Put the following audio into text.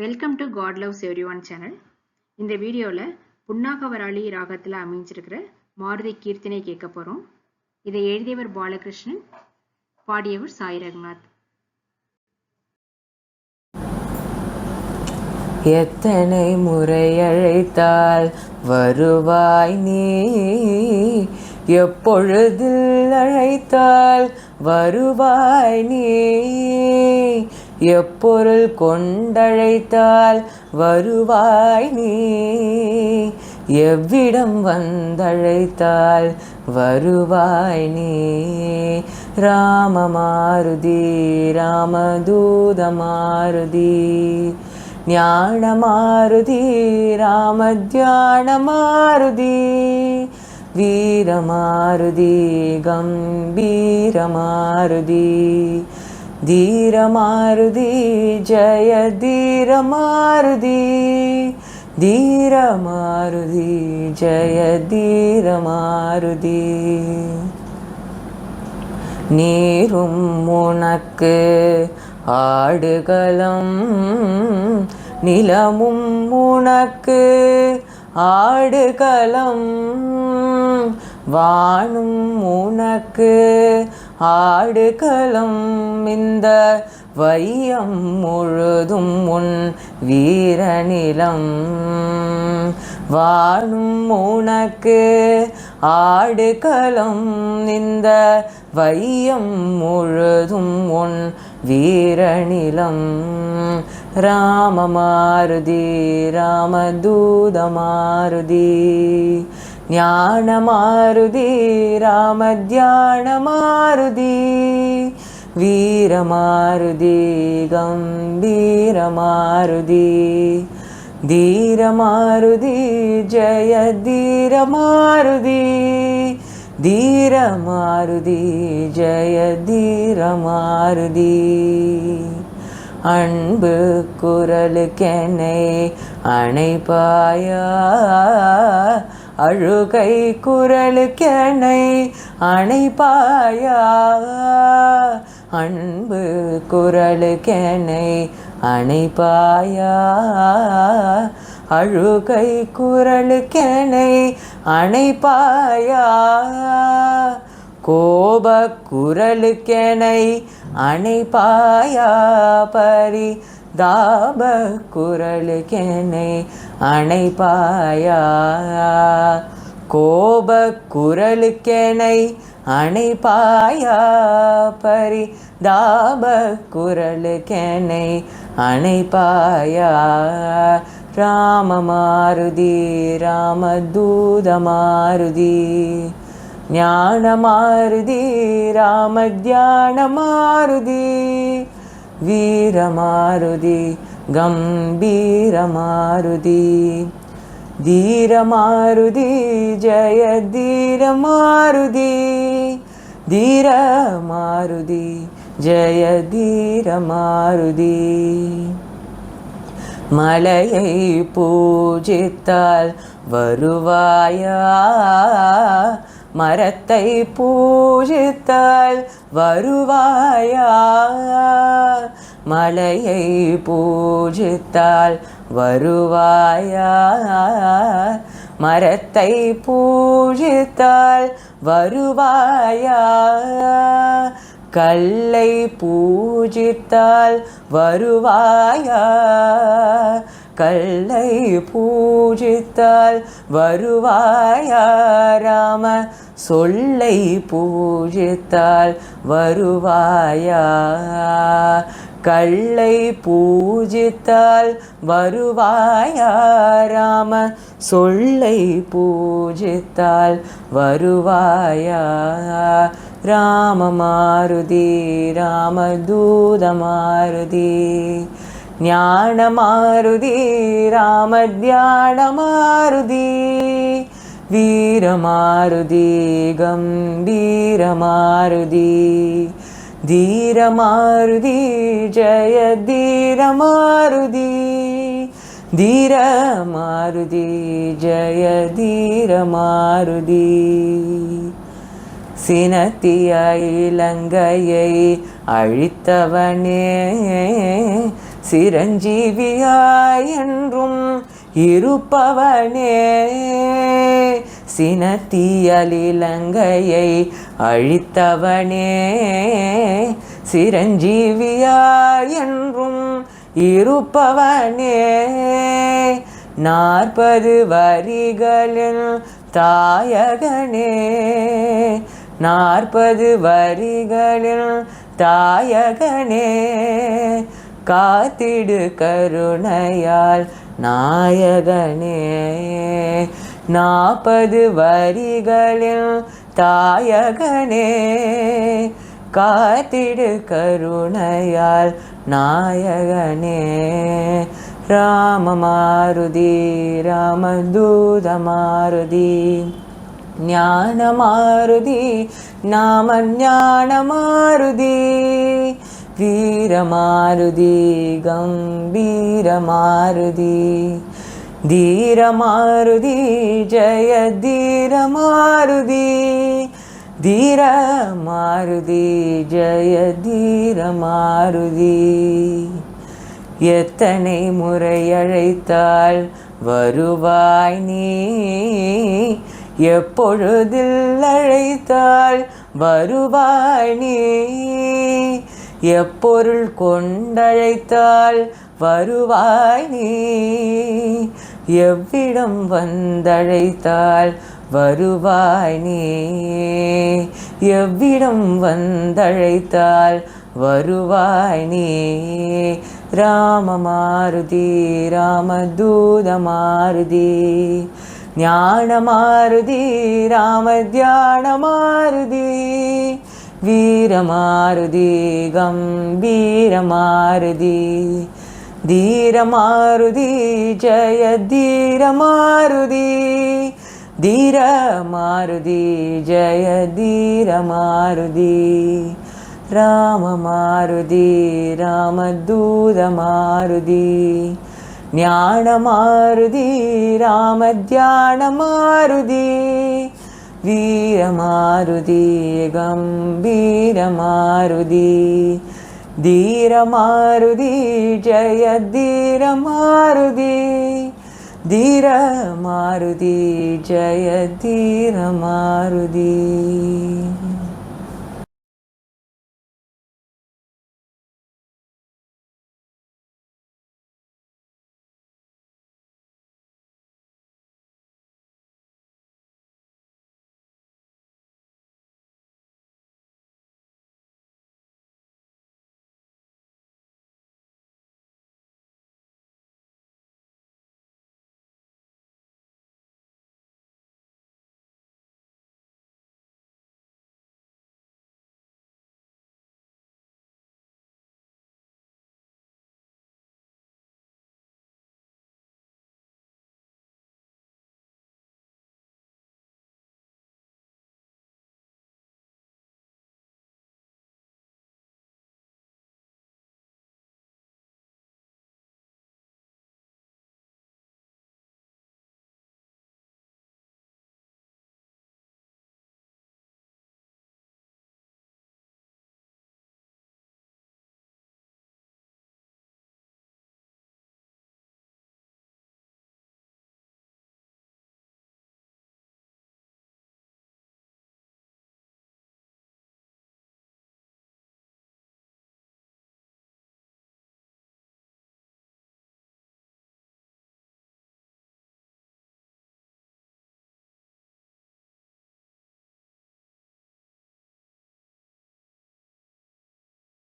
Welcome to God loves everyone channel. இந்த வீடியோவில் புன்னாகவராளி ராகத்தில் அமைஞ்சிருக்கிற மாருதி கீர்த்தனை கேட்க போகிறோம். இதை எழுதியவர் பாலகிருஷ்ணன், பாடியவர் சாய் ரகுநாத். எத்தனை முறை அழைத்தால் வருவாய் நீ, எப்பொழுதில் அழைத்தால் வருவாய் நீ, எப்பொருள் கொண்டழைத்தால் வருவாய் நீ, எவ்விடம் வந்தழைத்தால் வருவாய் நீ. ராமமாருதி ராமதூத மாருதி, ஞான மாருதி ராமத்யான மாருதி, வீர மாருதி கம்பீர மாருதி, தீர மாருதி ஜய தீர மாருதி, தீர மாருதி ஜய தீர மாருதி. நீரும் உனக்கு ஆடுகளம், நிலமும் உனக்கு ஆடுகளம், வானும் உனக்கு ஆடுகளம், இந்த வையம் முழுதும் உன் வீரநிலம். வானும் உனக்கு ஆடுகளம், இந்த வையம் முழுதும் உன் வீரநிலம். ராம மாருதி ராமதூத மாருதி, ஞான மாருதி ராமத்யான மாருதி, வீர மாருதி கம்பீர மாருதி, தீர மாருதி ஜய தீர மாருதி, தீர மாருதி ஜய தீர மாருதி. அன்பு குரலுக்கென்னை அணைப்பாயா, அழுகை குரலுக்கென்னை அணைப்பாயா, அன்பு குரலுக்கென்னை அணைப்பாயா, அழுகை குரலுக்கென்னை அணைப்பாயா, கோப குரலுக்கெனை அணைப்பாயா, பரிதாப குரலுக்கெனை அணைப்பாயா, கோப குரலுக்கெனை அணைப்பாயா, பரிதாப குரலுக்கெனை அணைப்பாயா. ராம மாருதி ராமதூத மாருதி, ஞான மாருதி ராமத்யான மாருதி, வீர மாருதி கம்பீர மாருதி, தீர மாருதி ஜய தீர மாருதி, தீர மாருதி ஜய தீர மாருதி. மலையை பூஜித்தால் வருவாயா, மரத்தை பூஜித்தால் வருவாயா, மலையை பூஜித்தால் வருவாயா, மரத்தை பூஜித்தால் வருவாயா, கல்லை பூஜித்தால் வருவாயா, கல்லை பூஜித்தால் வருவாயா, ராம சொல்லை பூஜித்தால் வருவாயா, கல்லை பூஜித்தால் வருவாயா, ராம சொல்லை பூஜித்தால் வருவாயா. ராம மாருதி ராமதூத மாருதி, ஞான மாருதி ராமத்யான மாருதி, வீர மாருதி கம்பீர மாருதி, தீர மாருதி ஜய தீர மாருதி, தீர மாருதி ஜய தீர மாருதி. சினத்திய இலங்கையை அழித்தவனே, சிரஞ்சீவியாய் என்றும் இருப்பவனே சினத்தியல் இலங்கையை அழித்தவனே சிரஞ்சீவியாய் என்றும் இருப்பவனே 40 வரிகளில் தாயகனே 40 வரிகளில் தாயகனே காத்திடு கருணையால் நாயகனே 40 வரிகளில் தாயகனே காத்திடு கருணையால் நாயகனே ராமமாருதி ராமதூதமாருதி ஞானமாருதி நாம ஞானமாருதி வீரமாருதி கம்பீரமாருதி தீரமாருதி ஜய தீரமாருதி தீரமாருதி ஜய தீரமாருதி எத்தனை முறை அழைத்தால் வருவாய் நீ எப்பொழுதில் அழைத்தால் வருவாய் நீ எப்பொருள் கொண்டழைத்தால் வருவாய் நீ எவ்விடம் வந்தழைத்தால் வருவாய் நீ எவ்விடம் வந்தழைத்தால் வருவாய் நீ ராமமாருதி ராமதூதமாருதி ஞானமாருதி ராமத்யானமாருதி வீரமாருதி கம்பீரமாருதி தீரமாருதி ஜய தீரமாருதி தீரமாருதி ஜய தீரமாருதி ராமமாருதி ராமதூதமாருதி ஞானமாருதி ராமத்யானமாருதி வீரமாருதி கம்பீரமாருதி தீரமாருதி ஜய தீரமாருதி தீரமாருதி ஜய தீரமாருதி